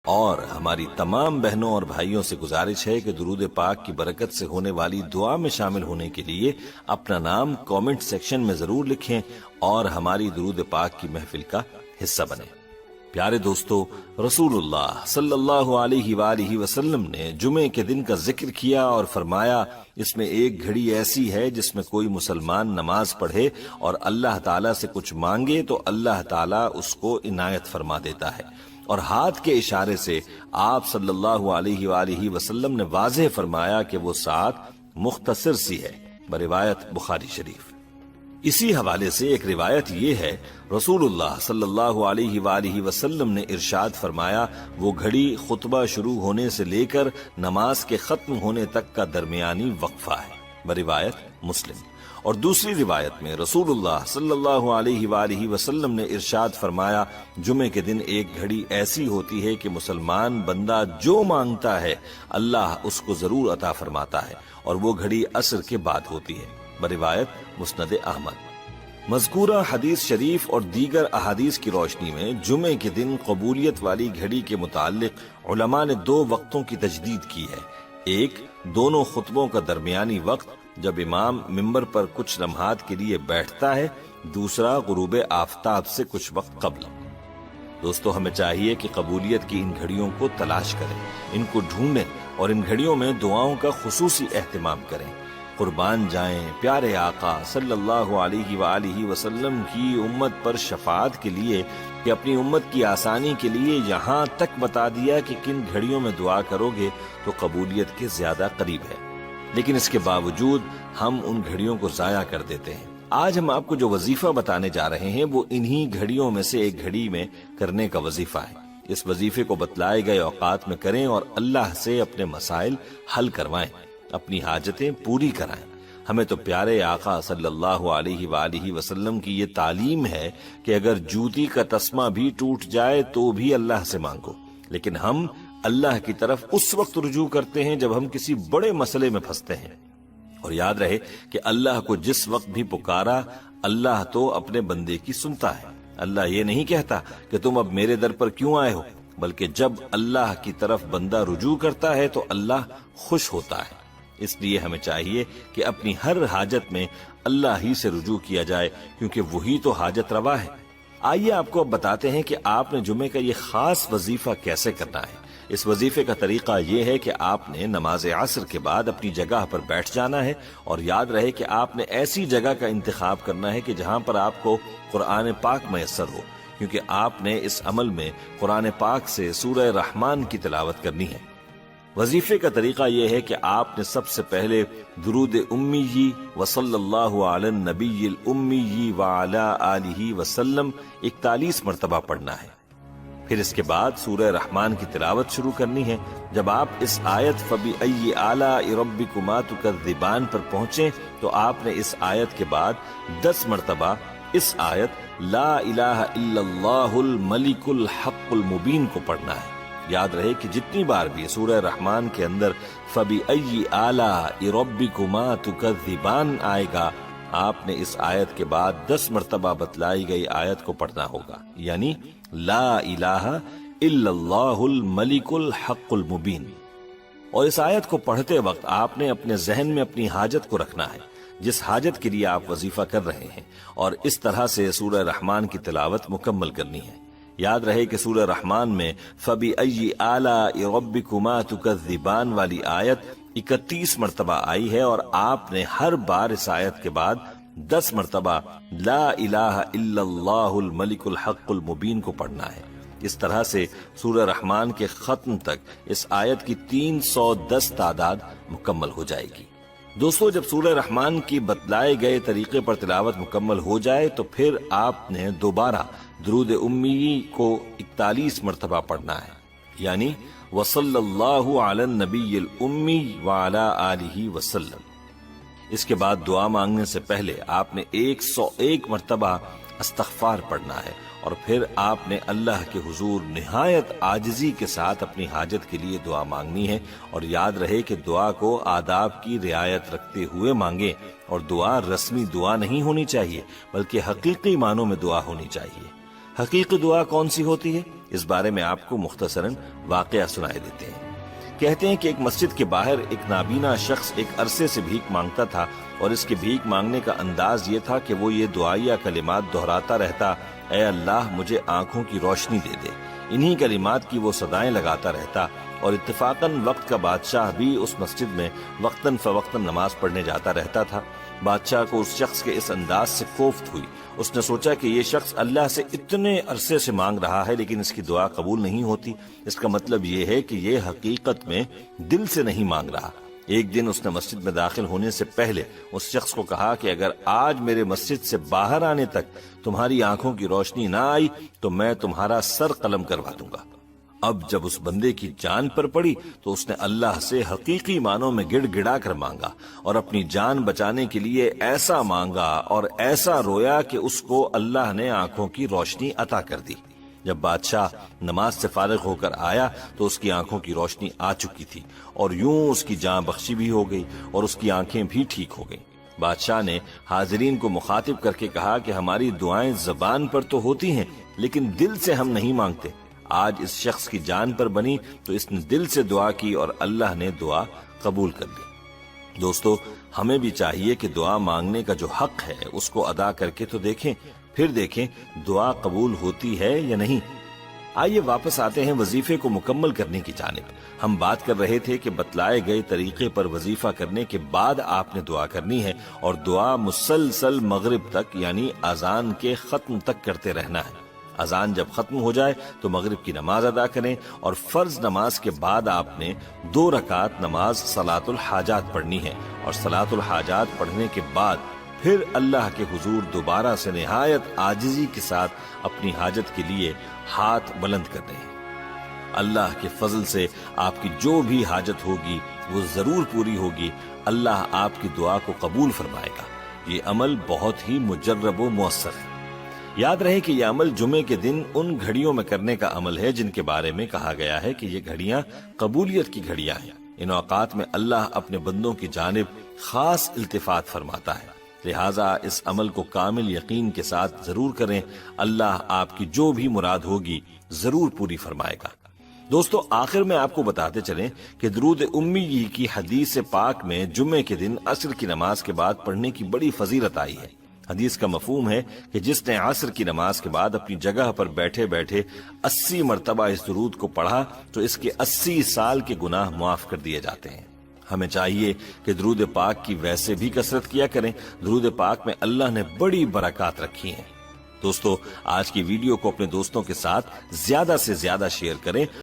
اور ہماری تمام بہنوں اور بھائیوں سے گزارش ہے کہ درود پاک کی برکت سے ہونے والی دعا میں شامل ہونے کے لیے اپنا نام کامنٹ سیکشن میں ضرور لکھیں اور ہماری درود پاک کی محفل کا حصہ بنیں۔ پیارے دوستو، رسول اللہ صلی اللہ علیہ وآلہ وسلم نے جمعے کے دن کا ذکر کیا اور فرمایا اس میں ایک گھڑی ایسی ہے جس میں کوئی مسلمان نماز پڑھے اور اللہ تعالیٰ سے کچھ مانگے تو اللہ تعالیٰ اس کو عنایت فرما دیتا ہے، اور ہاتھ کے اشارے سے آپ صلی اللہ علیہ وآلہ وسلم نے واضح فرمایا کہ وہ ساتھ مختصر سی ہے، بروایت بخاری شریف۔ اسی حوالے سے ایک روایت یہ ہے، رسول اللہ صلی اللہ علیہ وآلہ وسلم نے ارشاد فرمایا وہ گھڑی خطبہ شروع ہونے سے لے کر نماز کے ختم ہونے تک کا درمیانی وقفہ ہے، بروایت مسلم۔ اور دوسری روایت میں رسول اللہ صلی اللہ علیہ وآلہ وسلم نے ارشاد فرمایا جمعے کے دن ایک گھڑی ایسی ہوتی ہے کہ مسلمان بندہ جو مانگتا ہے اللہ اس کو ضرور عطا فرماتا ہے، اور وہ گھڑی عصر کے بعد ہوتی ہے، بروایت مسند احمد۔ مذکورہ حدیث شریف اور دیگر احادیث کی روشنی میں جمعے کے دن قبولیت والی گھڑی کے متعلق علماء نے دو وقتوں کی تجدید کی ہے، ایک دونوں خطبوں کا درمیانی وقت جب امام ممبر پر کچھ لمحات کے لیے بیٹھتا ہے، دوسرا غروب آفتاب سے کچھ وقت قبل۔ دوستو، ہمیں چاہیے کہ قبولیت کی ان گھڑیوں کو تلاش کریں، ان کو ڈھونڈیں اور ان گھڑیوں میں دعاؤں کا خصوصی اہتمام کریں۔ قربان جائیں پیارے آقا صلی اللہ علیہ وآلہ وسلم کی امت پر شفاعت کے لیے کہ اپنی امت کی آسانی کے لیے یہاں تک بتا دیا کہ کن گھڑیوں میں دعا کرو گے تو قبولیت کے زیادہ قریب ہے، لیکن اس کے باوجود ہم ان گھڑیوں کو ضائع کر دیتے ہیں۔ آج ہم آپ کو جو وظیفہ بتانے جا رہے ہیں وہ انہی گھڑیوں میں سے ایک گھڑی میں کرنے کا وظیفہ ہے۔ اس وظیفے کو بتلائے گئے اوقات میں کریں اور اللہ سے اپنے مسائل حل کروائیں، اپنی حاجتیں پوری کرائیں۔ ہمیں تو پیارے آقا صلی اللہ علیہ وآلہ وسلم کی یہ تعلیم ہے کہ اگر جوتی کا تسمہ بھی ٹوٹ جائے تو بھی اللہ سے مانگو، لیکن ہم اللہ کی طرف اس وقت رجوع کرتے ہیں جب ہم کسی بڑے مسئلے میں پھنستے ہیں۔ اور یاد رہے کہ اللہ کو جس وقت بھی پکارا اللہ تو اپنے بندے کی سنتا ہے۔ اللہ یہ نہیں کہتا کہ تم اب میرے در پر کیوں آئے ہو، بلکہ جب اللہ کی طرف بندہ رجوع کرتا ہے تو اللہ خوش ہوتا ہے۔ اس لیے ہمیں چاہیے کہ اپنی ہر حاجت میں اللہ ہی سے رجوع کیا جائے، کیونکہ وہی تو حاجت روا ہے۔ آئیے آپ کو اب بتاتے ہیں کہ آپ نے جمعے کا یہ خاص وظیفہ کیسے کرنا ہے۔ اس وظیفے کا طریقہ یہ ہے کہ آپ نے نماز عصر کے بعد اپنی جگہ پر بیٹھ جانا ہے، اور یاد رہے کہ آپ نے ایسی جگہ کا انتخاب کرنا ہے کہ جہاں پر آپ کو قرآن پاک میسر ہو، کیونکہ آپ نے اس عمل میں قرآن پاک سے سورہ رحمان کی تلاوت کرنی ہے۔ وظیفے کا طریقہ یہ ہے کہ آپ نے سب سے پہلے درود امی وصلی اللہ علی النبی الامی وعلی آلہ وسلم 41 مرتبہ پڑھنا ہے۔ پھر اس کے بعد سورہ رحمان کی تلاوت شروع کرنی ہے۔ جب آپ اس آیت فَبِأَيِّ آلَاءِ رَبِّكُمَا تُكَذِّبَانِ پر پہنچیں تو آپ نے اس آیت کے بعد 10 مرتبہ اس آیت لا الہ الا اللہ الملک الحق المبین کو پڑھنا ہے۔ یاد رہے کہ جتنی بار بھی سورہ رحمان کے اندر فَبِأَيِّ آلَاءِ رَبِّكُمَا تُكَذِّبَانِ آئے گا، آپ نے اس آیت کے بعد 10 مرتبہ بتلائی گئی آیت کو پڑھنا ہوگا، یعنی لا الہ الا اللہ الملک الحق المبین۔ اور اس آیت کو پڑھتے وقت آپ نے اپنے ذہن میں اپنی حاجت کو رکھنا ہے، جس حاجت کے لیے آپ وظیفہ کر رہے ہیں، اور اس طرح سے سورہ رحمان کی تلاوت مکمل کرنی ہے۔ یاد رہے کہ سورہ رحمان میں فَبِأَيِّ آلَاءِ رَبِّكُمَا تُكَذِّبَانِ والی آیت 31 مرتبہ آئی ہے، اور آپ نے ہر بار اس آیت کے بعد 10 مرتبہ لا الہ الا اللہ الملک الحق المبین کو پڑھنا ہے۔ اس طرح سے سورہ رحمان کے ختم تک اس آیت کی 310 تعداد مکمل ہو جائے گی۔ دوستو، جب سورہ رحمان کی بتلائے گئے طریقے پر تلاوت مکمل ہو جائے تو پھر آپ نے دوبارہ درود امی کو 41 مرتبہ پڑھنا ہے، یعنی وصلی اللہ علی النبی الامی وعلی آلہ وسلم۔ اس کے بعد دعا مانگنے سے پہلے آپ نے 101 مرتبہ استغفار پڑھنا ہے، اور پھر آپ نے اللہ کے حضور نہایت عاجزی کے ساتھ اپنی حاجت کے لیے دعا مانگنی ہے۔ اور یاد رہے کہ دعا کو آداب کی رعایت رکھتے ہوئے مانگیں، اور دعا رسمی دعا نہیں ہونی چاہیے بلکہ حقیقی معنوں میں دعا ہونی چاہیے۔ حقیقی دعا کون سی ہوتی ہے؟ اس بارے میں آپ کو مختصراً واقعہ سنائے دیتے ہیں۔ کہتے ہیں کہ ایک مسجد کے باہر ایک نابینا شخص ایک عرصے سے بھیک مانگتا تھا، اور اس کے بھیک مانگنے کا انداز یہ تھا کہ وہ یہ دعائیہ کلمات دہراتا رہتا: اے اللہ مجھے آنکھوں کی روشنی دے دے۔ انہی کلمات کی وہ صدائیں لگاتا رہتا، اور اتفاقاً وقت کا بادشاہ بھی اس مسجد میں وقتاً فوقتاً نماز پڑھنے جاتا رہتا تھا۔ بادشاہ کو اس شخص کے اس انداز سے کوفت ہوئی۔ اس نے سوچا کہ یہ شخص اللہ سے اتنے عرصے سے مانگ رہا ہے لیکن اس کی دعا قبول نہیں ہوتی، اس کا مطلب یہ ہے کہ یہ حقیقت میں دل سے نہیں مانگ رہا۔ ایک دن اس نے مسجد میں داخل ہونے سے پہلے اس شخص کو کہا کہ اگر آج میرے مسجد سے باہر آنے تک تمہاری آنکھوں کی روشنی نہ آئی تو میں تمہارا سر قلم کروا دوں گا۔ اب جب اس بندے کی جان پر پڑی تو اس نے اللہ سے حقیقی معنوں میں گڑ گڑا کر مانگا، اور اپنی جان بچانے کے لیے ایسا مانگا اور ایسا رویا کہ اس کو اللہ نے آنکھوں کی روشنی عطا کر دی۔ جب بادشاہ نماز سے فارغ ہو کر آیا تو اس کی آنکھوں کی روشنی آ چکی تھی، اور یوں اس کی جان بخشی بھی ہو گئی اور اس کی آنکھیں بھی ٹھیک ہو گئیں۔ بادشاہ نے حاضرین کو مخاطب کر کے کہا کہ ہماری دعائیں زبان پر تو ہوتی ہیں لیکن دل سے ہم نہیں مانگتے۔ آج اس شخص کی جان پر بنی تو اس نے دل سے دعا کی اور اللہ نے دعا قبول کر لی۔ دوستو، ہمیں بھی چاہیے کہ دعا مانگنے کا جو حق ہے اس کو ادا کر کے تو دیکھیں، پھر دیکھیں دعا قبول ہوتی ہے یا نہیں۔ آئیے واپس آتے ہیں وظیفے کو مکمل کرنے کی جانب۔ ہم بات کر رہے تھے کہ بتلائے گئے طریقے پر وظیفہ کرنے کے بعد آپ نے دعا کرنی ہے، اور دعا مسلسل مغرب تک یعنی اذان کے ختم تک کرتے رہنا ہے۔ اذان جب ختم ہو جائے تو مغرب کی نماز ادا کریں، اور فرض نماز کے بعد آپ نے 2 رکعت نماز صلاۃ الحاجات پڑھنی ہے، اور صلاۃ الحاجات پڑھنے کے بعد پھر اللہ کے حضور دوبارہ سے نہایت عاجزی کے ساتھ اپنی حاجت کے لیے ہاتھ بلند کرنے ہیں۔ اللہ کے فضل سے آپ کی جو بھی حاجت ہوگی وہ ضرور پوری ہوگی۔ اللہ آپ کی دعا کو قبول فرمائے گا۔ یہ عمل بہت ہی مجرب و مؤثر ہے۔ یاد رہے کہ یہ عمل جمعے کے دن ان گھڑیوں میں کرنے کا عمل ہے جن کے بارے میں کہا گیا ہے کہ یہ گھڑیاں قبولیت کی گھڑیاں ہیں۔ ان اوقات میں اللہ اپنے بندوں کی جانب خاص التفات فرماتا ہے، لہٰذا اس عمل کو کامل یقین کے ساتھ ضرور کریں۔ اللہ آپ کی جو بھی مراد ہوگی ضرور پوری فرمائے گا۔ دوستو، آخر میں آپ کو بتاتے چلیں کہ درود امی کی حدیث پاک میں جمعے کے دن عصر کی نماز کے بعد پڑھنے کی بڑی فضیلت آئی ہے۔ حدیث کا مفہوم ہے کہ جس نے عصر کی نماز کے بعد اپنی جگہ پر بیٹھے بیٹھے 80 مرتبہ اس درود کو پڑھا تو اس کے 80 سال کے گناہ معاف کر دیے جاتے ہیں۔ ہمیں چاہیے کہ درود پاک کی ویسے بھی کثرت کیا کریں۔ درود پاک میں اللہ نے بڑی برکات رکھی ہیں۔ دوستو، آج کی ویڈیو کو اپنے دوستوں کے ساتھ زیادہ سے زیادہ شیئر کریں